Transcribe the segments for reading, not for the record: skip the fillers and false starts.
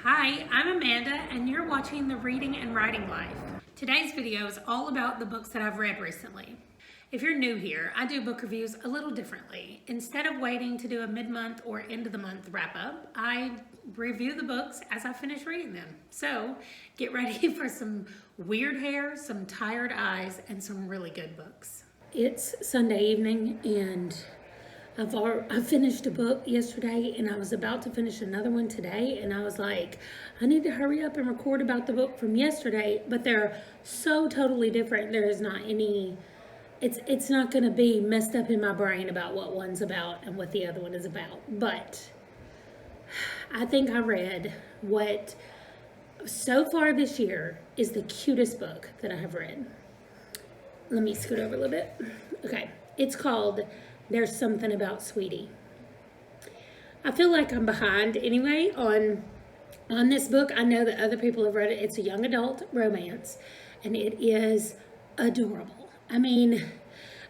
Hi, I'm Amanda, and you're watching The Reading and Writing Life. Today's video is all about the books that I've read recently. If you're new here, I do book reviews a little differently. Instead of waiting to do a mid-month or end-of-the-month wrap-up, I review the books as I finish reading them. So get ready for some weird hair, some tired eyes, and some really good books. It's Sunday evening, and I finished a book yesterday, and I was about to finish another one today, and I was like, I need to hurry up and record about the book from yesterday, but they're so totally different. There is not any, it's not going to be messed up in my brain about what one's about and what the other one is about. But I think I read what so far this year is the cutest book that I have read. Let me scoot over a little bit. Okay, it's called There's Something About Sweetie. I feel like I'm behind anyway on this book. I know that other people have read it. It's a young adult romance, and it is adorable. I mean,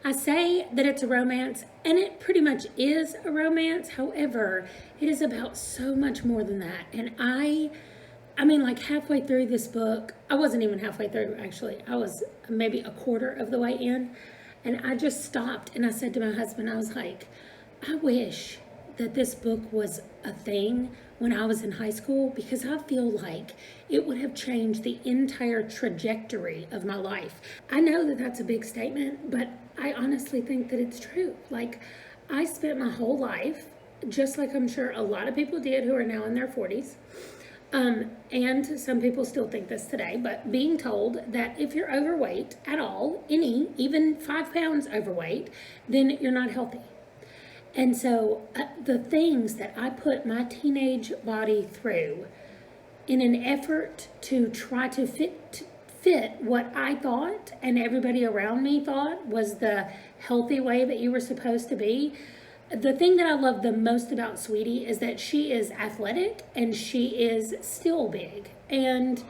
I say that it's a romance, and it pretty much is a romance. However, it is about so much more than that. And I mean, like halfway through this book, I wasn't even halfway through, actually. I was maybe a quarter of the way in. And I just stopped and I said to my husband, I was like, I wish that this book was a thing when I was in high school, because I feel like it would have changed the entire trajectory of my life. I know that that's a big statement, but I honestly think that it's true. Like, I spent my whole life, just like I'm sure a lot of people did who are now in their 40s, and some people still think this today, but being told that if you're overweight at all, even 5 pounds overweight, then you're not healthy. And so the things that I put my teenage body through in an effort to try to fit what I thought and everybody around me thought was the healthy way that you were supposed to be. The thing that I love the most about Sweetie is that she is athletic and she is still big. And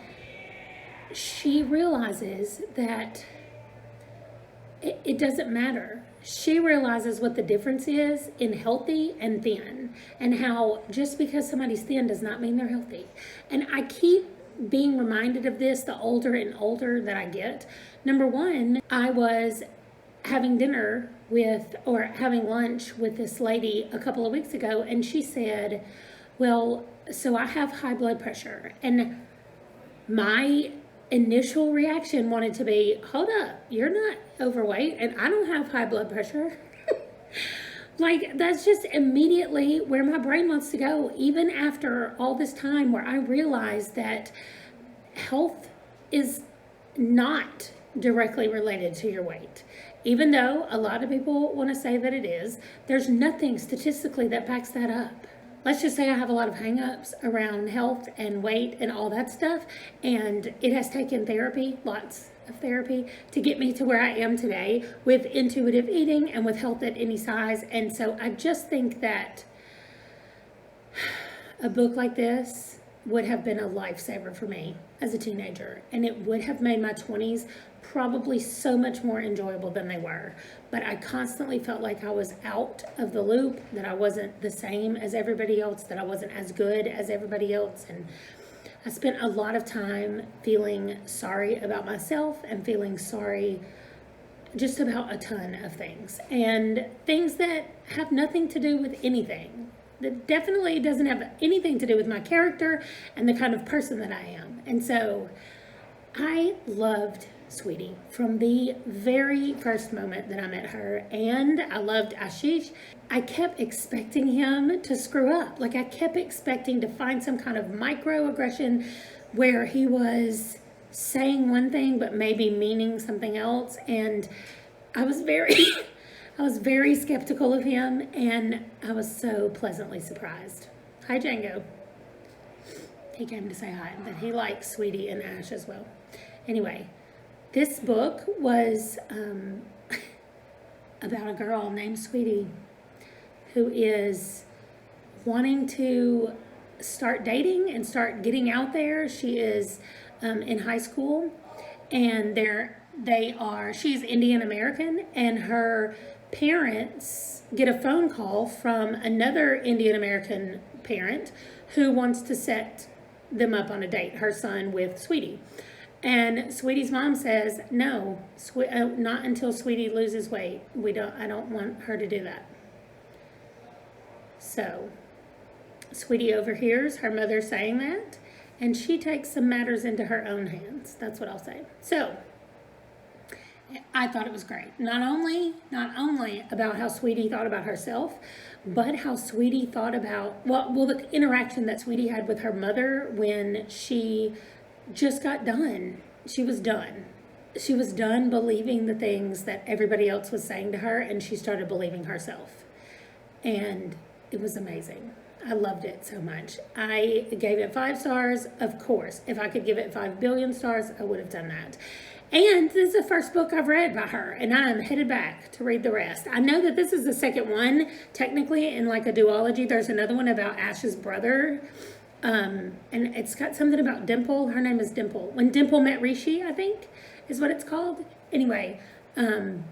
she realizes that it doesn't matter. She realizes what the difference is in healthy and thin, and how just because somebody's thin does not mean they're healthy. And I keep being reminded of this the older and older that I get. Number one, I was having lunch with this lady a couple of weeks ago, and she said, well, so I have high blood pressure. And my initial reaction wanted to be, hold up, you're not overweight and I don't have high blood pressure. Like, that's just immediately where my brain wants to go, even after all this time where I realized that health is not directly related to your weight. Even though a lot of people want to say that it is, there's nothing statistically that backs that up. Let's just say I have a lot of hang-ups around health and weight and all that stuff, and it has taken therapy, lots of therapy, to get me to where I am today with intuitive eating and with health at any size. And so I just think that a book like this would have been a lifesaver for me as a teenager, and it would have made my 20s probably so much more enjoyable than they were. But I constantly felt like I was out of the loop, that I wasn't the same as everybody else, that I wasn't as good as everybody else. And I spent a lot of time feeling sorry about myself and feeling sorry just about a ton of things, and things that have nothing to do with anything. That definitely doesn't have anything to do with my character and the kind of person that I am. And so I loved Sweetie from the very first moment that I met her, and I loved Ashish. I kept expecting him to screw up. Like, I kept expecting to find some kind of microaggression where he was saying one thing but maybe meaning something else, and I was very skeptical of him, and I was so pleasantly surprised. Hi, Django. He came to say hi, but he likes Sweetie and Ash as well. Anyway, this book was about a girl named Sweetie who is wanting to start dating and start getting out there. She is in high school, and she's Indian American, and her parents get a phone call from another Indian American parent who wants to set them up on a date, her son with Sweetie. And Sweetie's mom says, no, not until Sweetie loses weight. I don't want her to do that. So Sweetie overhears her mother saying that, and she takes some matters into her own hands. That's what I'll say. So I thought it was great. Not only about how Sweetie thought about herself, but how Sweetie thought about, the interaction that Sweetie had with her mother when she just got done. She was done. She was done believing the things that everybody else was saying to her, and she started believing herself. And it was amazing. I loved it so much. I gave it 5 stars, of course. If I could give it 5 billion stars, I would have done that. And this is the first book I've read by her, and I'm headed back to read the rest. I know that this is the second one, technically, in like a duology. There's another one about Ash's brother, and it's got something about Dimple. Her name is Dimple. When Dimple Met Rishi, I think, is what it's called. Anyway, I'm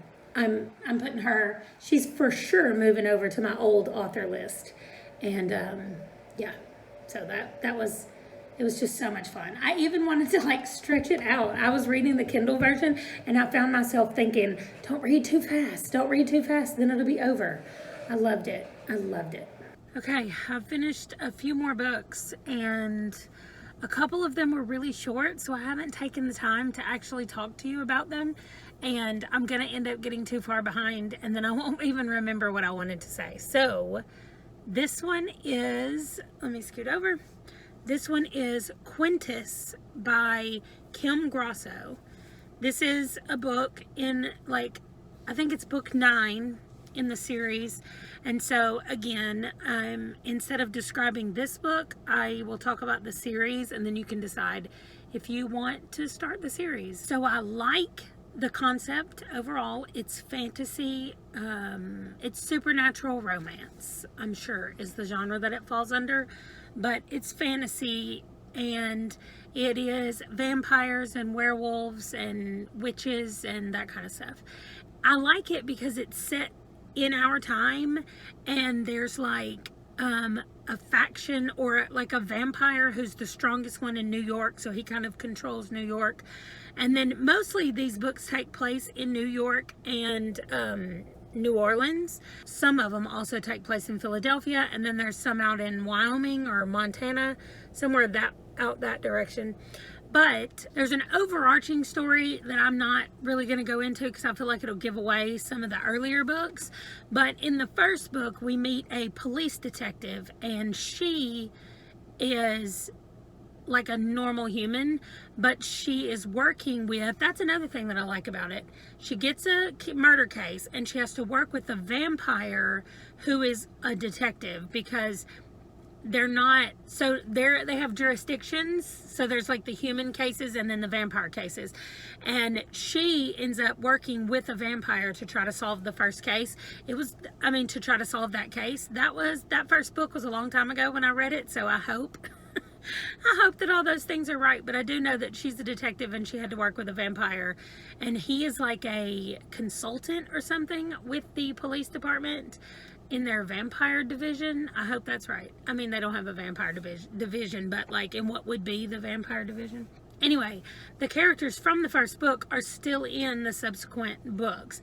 putting her, she's for sure moving over to my old author list. And yeah, so it was just so much fun. I even wanted to like stretch it out. I was reading the Kindle version and I found myself thinking, don't read too fast. Don't read too fast, then it'll be over. I loved it. I loved it. Okay, I've finished a few more books and a couple of them were really short, so I haven't taken the time to actually talk to you about them. And I'm going to end up getting too far behind and then I won't even remember what I wanted to say. So this one is, let me scoot over. This one is Quintus by Kym Grosso. This is a book in I think it's book 9 in the series. And so again, instead of describing this book, I will talk about the series and then you can decide if you want to start the series. So I like the concept overall. It's fantasy, it's supernatural romance, I'm sure is the genre that it falls under, but it's fantasy and it is vampires and werewolves and witches and that kind of stuff. I like it because it's set in our time and there's like a faction or like a vampire who's the strongest one in New York, so he kind of controls New York. And then mostly these books take place in New York and New Orleans. Some of them also take place in Philadelphia, and then there's some out in Wyoming or Montana, somewhere out that direction. But there's an overarching story that I'm not really going to go into because I feel like it'll give away some of the earlier books. But in the first book, we meet a police detective, and she is like a normal human, but she is working with, that's another thing that I like about it. She gets a murder case and she has to work with a vampire who is a detective because they're not, so they have jurisdictions. So there's like the human cases and then the vampire cases. And she ends up working with a vampire to try to solve the first case. To try to solve that case. That first book was a long time ago when I read it. So I hope that all those things are right, but I do know that she's a detective and she had to work with a vampire, and he is like a consultant or something with the police department in their vampire division. I hope that's right. I mean, they don't have a vampire division, but like in what would be the vampire division. Anyway, the characters from the first book are still in the subsequent books.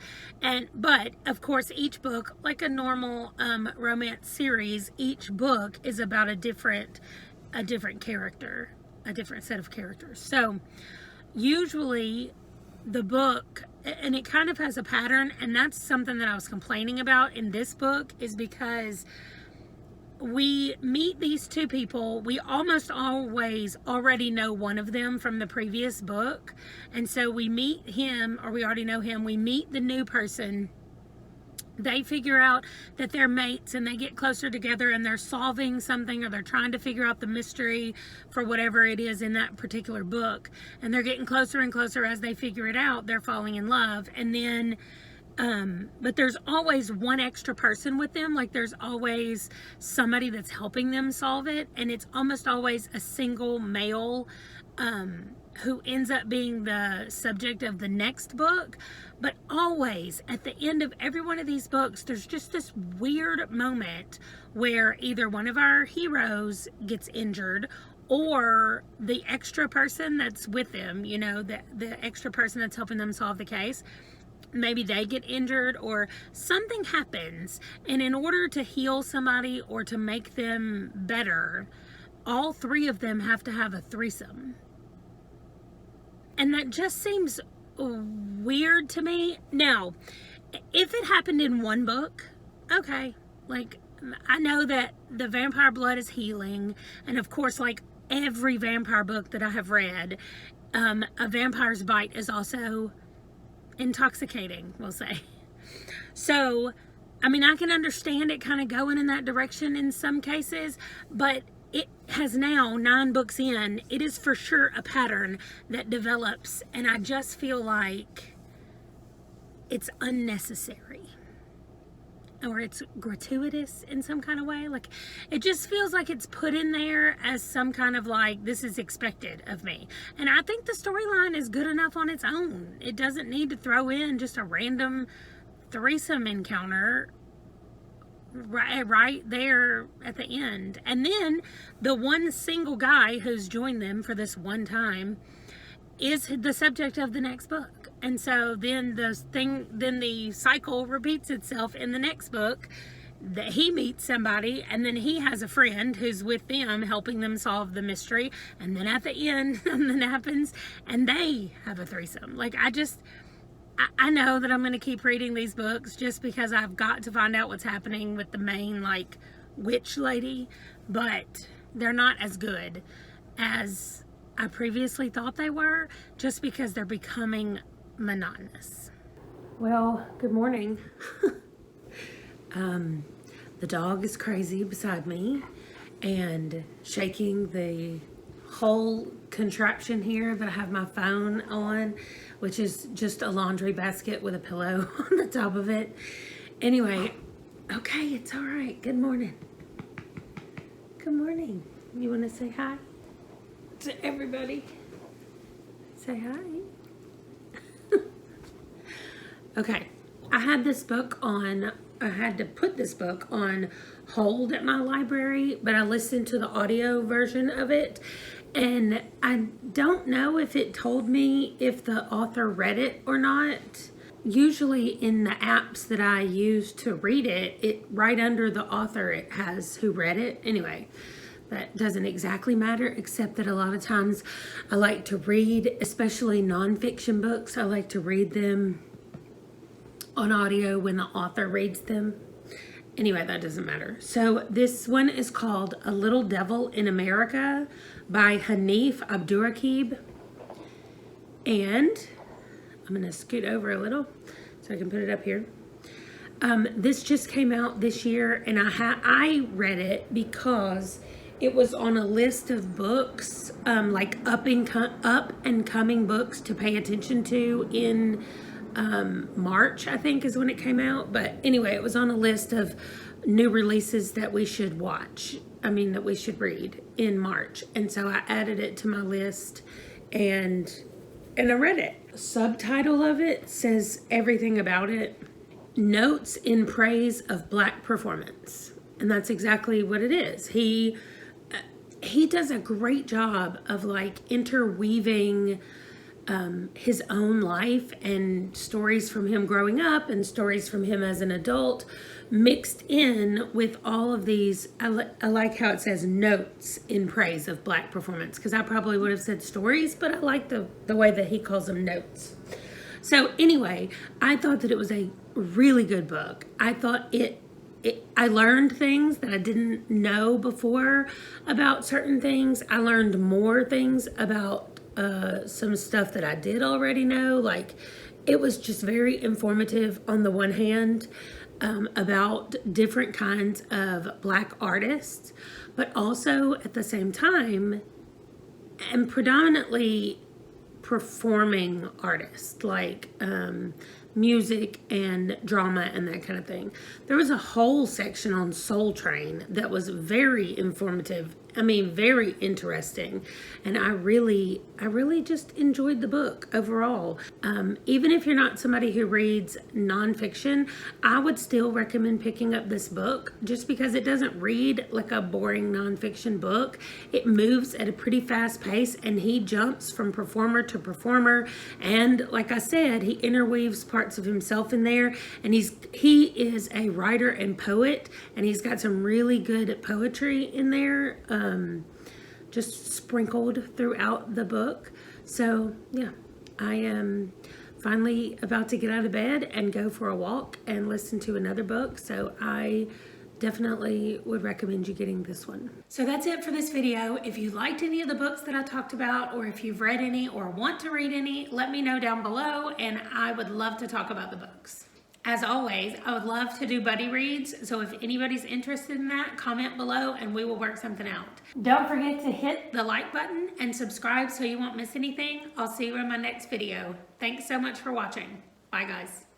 But of course, each book, like a normal romance series, each book is about a different character, a different set of characters. So usually the book, and it kind of has a pattern, and that's something that I was complaining about in this book, is because we meet these two people. We almost always already know one of them from the previous book. And so we meet him, or we already know him. We meet the new person. They figure out that they're mates and they get closer together and they're solving something, or they're trying to figure out the mystery for whatever it is in that particular book. And they're getting closer and closer as they figure it out. They're falling in love. And then but there's always one extra person with them. Like there's always somebody that's helping them solve it, and it's almost always a single male who ends up being the subject of the next book. But always at the end of every one of these books, there's just this weird moment where either one of our heroes gets injured, or the extra person that's with them, you know, the extra person that's helping them solve the case, maybe they get injured or something happens, and in order to heal somebody or to make them better, all three of them have to have a threesome. And that just seems weird to me. Now, if it happened in one book, okay, like, I know that the vampire blood is healing, and of course, like every vampire book that I have read, a vampire's bite is also intoxicating, we'll say. So, I mean, I can understand it kind of going in that direction in some cases, but it has now 9 books in. It is for sure a pattern that develops, and I just feel like it's unnecessary, or it's gratuitous in some kind of way. Like, it just feels like it's put in there as some kind of like, this is expected of me. And I think the storyline is good enough on its own. It doesn't need to throw in just a random threesome encounter right there at the end. And then the one single guy who's joined them for this one time is the subject of the next book. And so then the cycle repeats itself in the next book, that he meets somebody, and then he has a friend who's with them helping them solve the mystery, and then at the end something happens and they have a threesome. Like, I know that I'm going to keep reading these books just because I've got to find out what's happening with the main, like, witch lady, but they're not as good as I previously thought they were, just because they're becoming monotonous. Well, good morning. The dog is crazy beside me and shaking the whole contraption here that I have my phone on, which is just a laundry basket with a pillow on the top of it. Anyway, okay, it's all right. Good morning. Good morning. You want to say hi to everybody? Say hi. Okay, I had to put this book on hold at my library, but I listened to the audio version of it, and I don't know if it told me if the author read it or not. Usually in the apps that I use to read it right under the author, it has who read it. Anyway, that doesn't exactly matter, except that a lot of times I like to read, especially nonfiction books, I like to read them on audio when the author reads them. Anyway, that doesn't matter. So this one is called A Little Devil in America by Hannif Abdurraqib. And I'm going to scoot over a little so I can put it up here. This just came out this year, and I read it because it was on a list of books, like up and coming books to pay attention to in March, I think, is when it came out. But anyway, it was on a list of new releases that we should that we should read in March. And so I added it to my list, and I read it. Subtitle of it says everything about it. Notes in Praise of Black Performance. And that's exactly what it is. He does a great job of like interweaving his own life and stories from him growing up and stories from him as an adult mixed in with all of these. I like how it says notes in praise of Black performance, because I probably would have said stories, but I like the way that he calls them notes. So anyway, I thought that it was a really good book. I thought I learned things that I didn't know before about certain things. I learned more things about some stuff that I did already know. Like, it was just very informative on the one hand about different kinds of Black artists, but also at the same time, and predominantly performing artists, like music and drama and that kind of thing. There was a whole section on Soul Train that was very informative very interesting. And I really just enjoyed the book overall. Even if you're not somebody who reads nonfiction, I would still recommend picking up this book just because it doesn't read like a boring nonfiction book. It moves at a pretty fast pace and he jumps from performer to performer. And like I said, he interweaves parts of himself in there. And he is a writer and poet, and he's got some really good poetry in there, just sprinkled throughout the book. So yeah, I am finally about to get out of bed and go for a walk and listen to another book. So I definitely would recommend you getting this one. So that's it for this video. If you liked any of the books that I talked about, or if you've read any or want to read any, let me know down below and I would love to talk about the books. As always, I would love to do buddy reads, so if anybody's interested in that, comment below and we will work something out. Don't forget to hit the like button and subscribe so you won't miss anything. I'll see you in my next video. Thanks so much for watching. Bye guys.